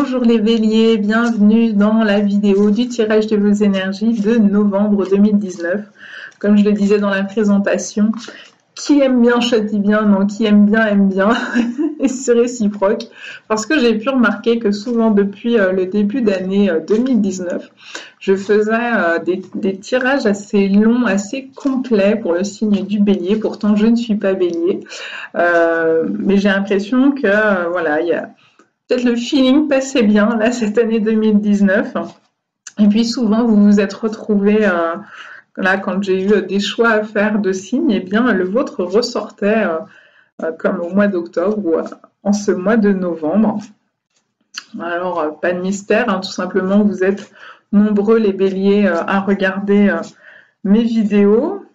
Bonjour les béliers, bienvenue dans la vidéo du tirage de vos énergies de novembre 2019. Comme je le disais dans la présentation, qui aime bien châtie bien, non, qui aime bien, et c'est réciproque. Parce que j'ai pu remarquer que souvent depuis le début d'année 2019, je faisais des tirages assez longs, assez complets pour le signe du bélier. Pourtant, je ne suis pas bélier. Mais j'ai l'impression que, voilà, il y a... Peut-être le feeling passait bien là cette année 2019. Et puis souvent vous vous êtes retrouvés là quand j'ai eu des choix à faire de signes, et bien le vôtre ressortait comme au mois d'octobre ou en ce mois de novembre. Alors pas de mystère, hein, tout simplement vous êtes nombreux les béliers à regarder mes vidéos.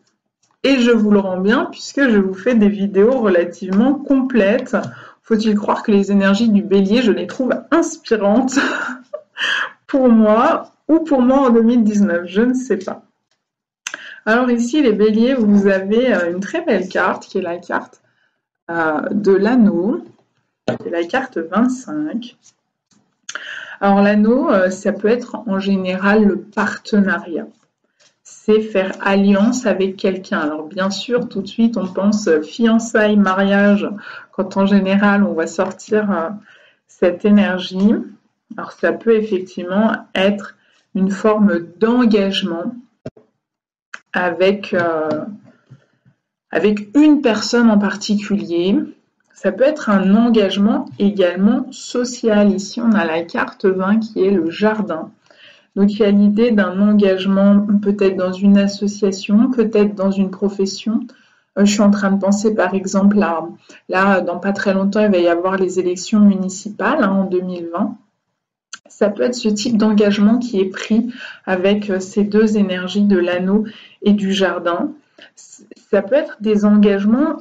Et je vous le rends bien puisque je vous fais des vidéos relativement complètes. Faut-il croire que les énergies du bélier, je les trouve inspirantes pour moi ou pour moi en 2019, je ne sais pas. Alors ici, les béliers, vous avez une très belle carte qui est la carte de l'anneau, qui est la carte 25. Alors l'anneau, ça peut être en général le partenariat. C'est faire alliance avec quelqu'un. Alors bien sûr, tout de suite, on pense fiançailles, mariage, quand en général, on va sortir cette énergie. Alors ça peut effectivement être une forme d'engagement avec une personne en particulier. Ça peut être un engagement également social. Ici, on a la carte 20 qui est le jardin. Donc, il y a l'idée d'un engagement peut-être dans une association, peut-être dans une profession. Je suis en train de penser, par exemple, là, dans pas très longtemps, il va y avoir les élections municipales en 2020. Ça peut être ce type d'engagement qui est pris avec ces deux énergies de l'anneau et du jardin. Ça peut être des engagements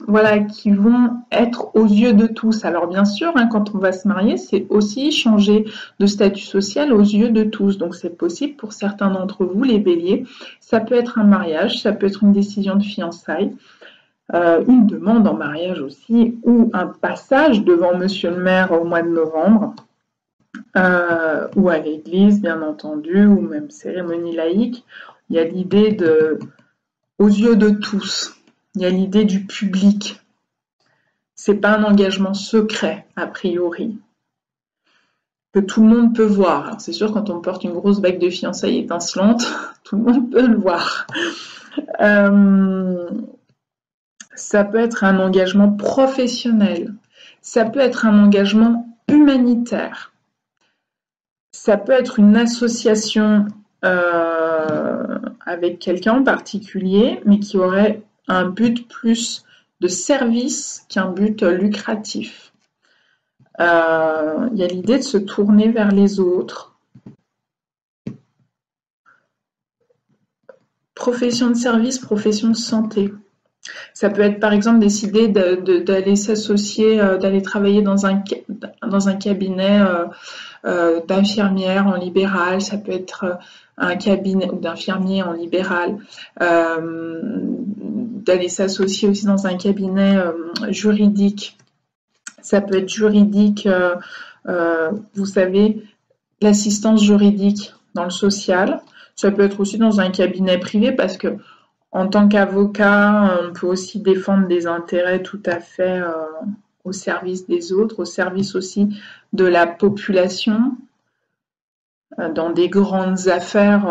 qui vont être aux yeux de tous. Alors bien sûr, quand on va se marier, c'est aussi changer de statut social aux yeux de tous. Donc c'est possible pour certains d'entre vous, les béliers. Ça peut être un mariage, ça peut être une décision de fiançailles, une demande en mariage aussi, ou un passage devant monsieur le maire au mois de novembre, ou à l'église, bien entendu, ou même cérémonie laïque. Il y a l'idée aux yeux de tous. Il y a l'idée du public. C'est pas un engagement secret, a priori, que tout le monde peut voir. Alors c'est sûr, quand on porte une grosse bague de fiançailles étincelante, tout le monde peut le voir. Ça peut être un engagement professionnel. Ça peut être un engagement humanitaire. Ça peut être une association avec quelqu'un en particulier, mais qui aurait un but plus de service qu'un but lucratif. Il y a l'idée de se tourner vers les autres. Profession de service, profession de santé. Ça peut être par exemple décider d'aller s'associer, d'aller travailler dans un cabinet d'infirmière en libéral. Ça peut être un cabinet ou d'infirmier en libéral, d'aller s'associer aussi dans un cabinet juridique. Ça peut être juridique, vous savez, l'assistance juridique dans le social. Ça peut être aussi dans un cabinet privé parce que en tant qu'avocat, on peut aussi défendre des intérêts tout à fait au service des autres, au service aussi de la population. Dans des grandes affaires,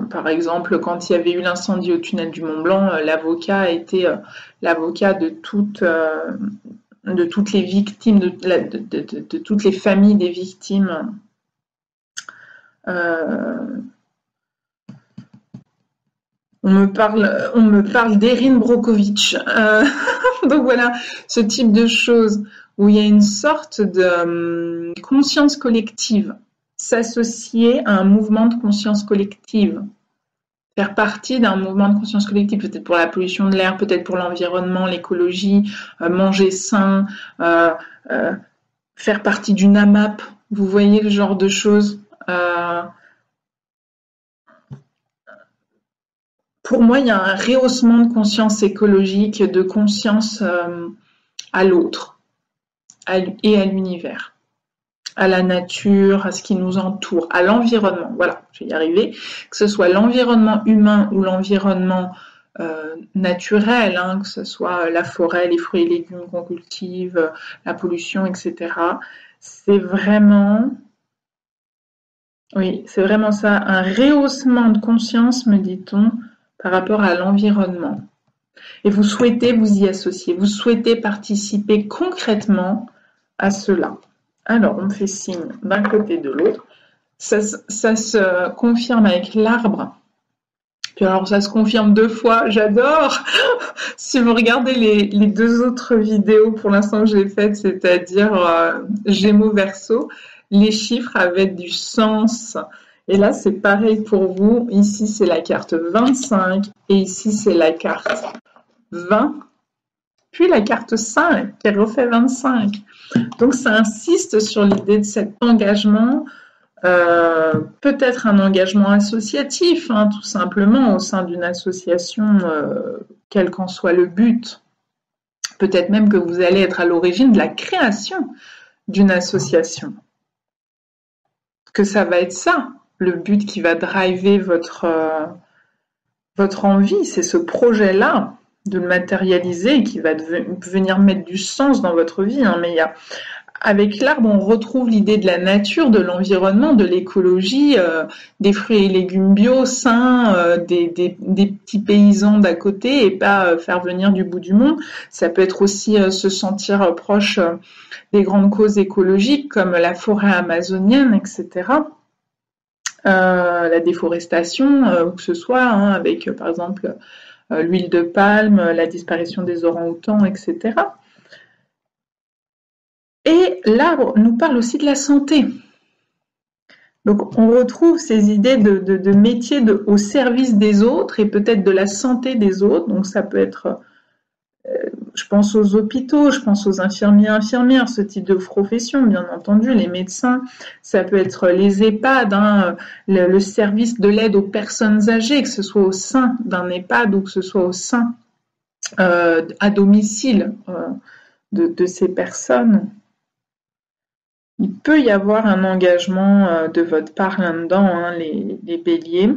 par exemple, quand il y avait eu l'incendie au tunnel du Mont Blanc, l'avocat a été l'avocat de toutes les victimes, de toutes les familles des victimes. On me parle d'Erin Brockovich. Donc voilà, ce type de choses où il y a une sorte de conscience collective. S'associer à un mouvement de conscience collective, faire partie d'un mouvement de conscience collective, peut-être pour la pollution de l'air, peut-être pour l'environnement, l'écologie, manger sain, faire partie d'une AMAP, vous voyez le genre de choses. Pour moi, il y a un rehaussement de conscience écologique, de conscience à l'autre et à l'univers. à la nature, à ce qui nous entoure, à l'environnement. Voilà, je vais y arriver. Que ce soit l'environnement humain ou l'environnement naturel, hein, que ce soit la forêt, les fruits et légumes qu'on cultive, la pollution, etc. C'est vraiment, oui, c'est vraiment ça, un rehaussement de conscience, me dit-on, par rapport à l'environnement. Et vous souhaitez vous y associer, vous souhaitez participer concrètement à cela. Alors, on me fait signe d'un côté et de l'autre. Ça se confirme avec l'arbre. Puis alors, ça se confirme 2 fois. J'adore. Si vous regardez les 2 autres vidéos pour l'instant que j'ai faites, c'est-à-dire Gémeaux Verseau, les chiffres avaient du sens. Et là, c'est pareil pour vous. Ici, c'est la carte 25 et ici, c'est la carte 20. Puis la carte 5 qui refait 25. Donc ça insiste sur l'idée de cet engagement, peut-être un engagement associatif, hein, tout simplement, au sein d'une association, quel qu'en soit le but. Peut-être même que vous allez être à l'origine de la création d'une association. Que ça va être ça, le but qui va driver votre envie, c'est ce projet-là, de le matérialiser et qui va venir mettre du sens dans votre vie. Hein. Mais avec l'arbre, on retrouve l'idée de la nature, de l'environnement, de l'écologie, des fruits et légumes bio, sains, des petits paysans d'à côté et pas faire venir du bout du monde. Ça peut être aussi se sentir proche des grandes causes écologiques comme la forêt amazonienne, etc. La déforestation, ou que ce soit, hein, avec par exemple l'huile de palme, la disparition des orang-outans, etc. Et l'arbre nous parle aussi de la santé. Donc on retrouve ces idées de métier au service des autres et peut-être de la santé des autres. Donc ça peut être, je pense aux hôpitaux, je pense aux infirmières, ce type de profession, bien entendu, les médecins. Ça peut être les EHPAD, hein, le service de l'aide aux personnes âgées, que ce soit au sein d'un EHPAD ou que ce soit au sein à domicile de ces personnes. Il peut y avoir un engagement de votre part là-dedans, hein, les béliers.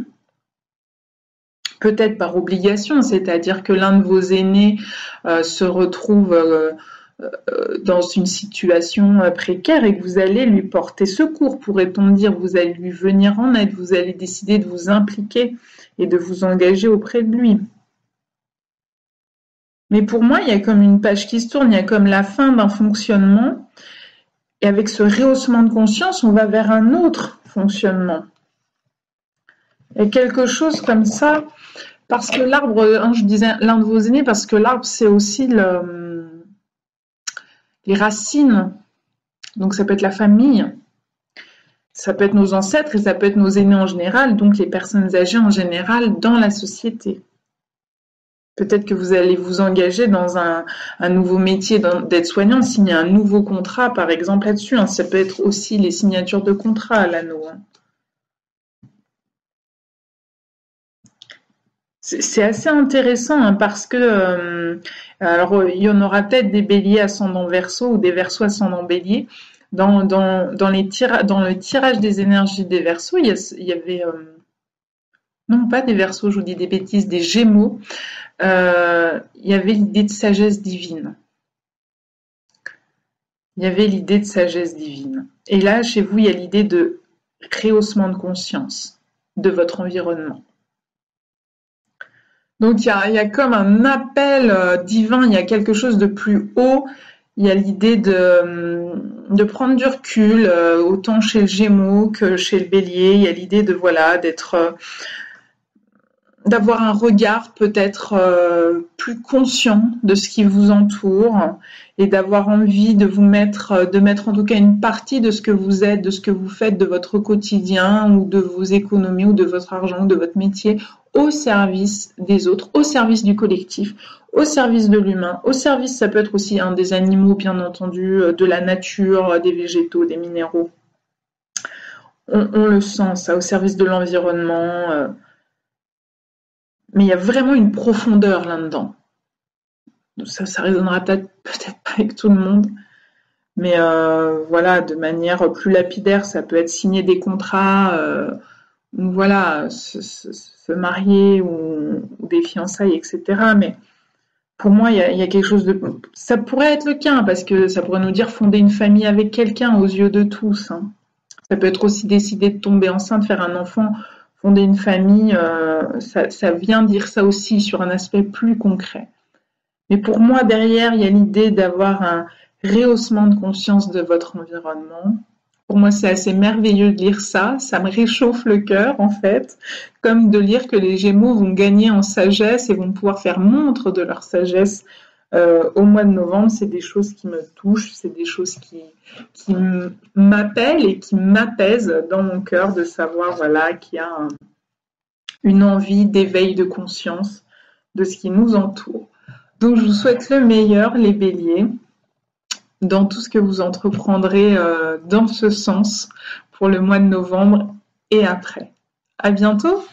Peut-être par obligation, c'est-à-dire que l'un de vos aînés se retrouve dans une situation précaire et que vous allez lui porter secours, pourrait-on dire, vous allez lui venir en aide, vous allez décider de vous impliquer et de vous engager auprès de lui. Mais pour moi, il y a comme une page qui se tourne, il y a comme la fin d'un fonctionnement. Et avec ce rehaussement de conscience, on va vers un autre fonctionnement. Il y a quelque chose comme ça, parce que l'arbre, hein, je disais l'un de vos aînés, parce que l'arbre, c'est aussi les racines. Donc ça peut être la famille, ça peut être nos ancêtres et ça peut être nos aînés en général, donc les personnes âgées en général dans la société. Peut-être que vous allez vous engager dans un nouveau métier d'aide-soignant, signer un nouveau contrat, par exemple, là-dessus. Hein. Ça peut être aussi les signatures de contrat à l'anneau. Hein. C'est assez intéressant hein, parce que, alors, il y en aura peut-être des béliers ascendant Verseau ou des Verseaux ascendant bélier. Dans le tirage des énergies des Verseaux, il y avait... non, pas des Verseaux, je vous dis des bêtises, des Gémeaux. Il y avait l'idée de sagesse divine. Il y avait l'idée de sagesse divine. Et là, chez vous, il y a l'idée de rehaussement de conscience de votre environnement. Donc, il y a comme un appel divin, il y a quelque chose de plus haut. Il y a l'idée de prendre du recul, autant chez le Gémeaux que chez le Bélier. Il y a l'idée de, voilà, d'avoir un regard peut-être plus conscient de ce qui vous entoure et d'avoir envie de mettre en tout cas une partie de ce que vous êtes, de ce que vous faites, de votre quotidien ou de vos économies ou de votre argent ou de votre métier au service des autres, au service du collectif, au service de l'humain, au service, ça peut être aussi des animaux bien entendu, de la nature, des végétaux, des minéraux. On le sent ça, au service de l'environnement. Mais il y a vraiment une profondeur là-dedans. Ça résonnera peut-être pas avec tout le monde. Mais voilà, de manière plus lapidaire, ça peut être signer des contrats, ou voilà, se marier ou des fiançailles, etc. Mais pour moi, il y a quelque chose de... Ça pourrait être le cas, parce que ça pourrait nous dire fonder une famille avec quelqu'un aux yeux de tous, hein. Ça peut être aussi décider de tomber enceinte, faire un enfant, fonder une famille, ça vient dire ça aussi sur un aspect plus concret. Mais pour moi, derrière, il y a l'idée d'avoir un rehaussement de conscience de votre environnement. Pour moi, c'est assez merveilleux de lire ça. Ça me réchauffe le cœur, en fait, comme de lire que les Gémeaux vont gagner en sagesse et vont pouvoir faire montre de leur sagesse au mois de novembre. C'est des choses qui me touchent, c'est des choses qui m'appellent et qui m'apaisent dans mon cœur de savoir, voilà, qu'il y a une envie d'éveil de conscience de ce qui nous entoure. Donc, je vous souhaite le meilleur, les béliers, dans tout ce que vous entreprendrez dans ce sens pour le mois de novembre et après. À bientôt!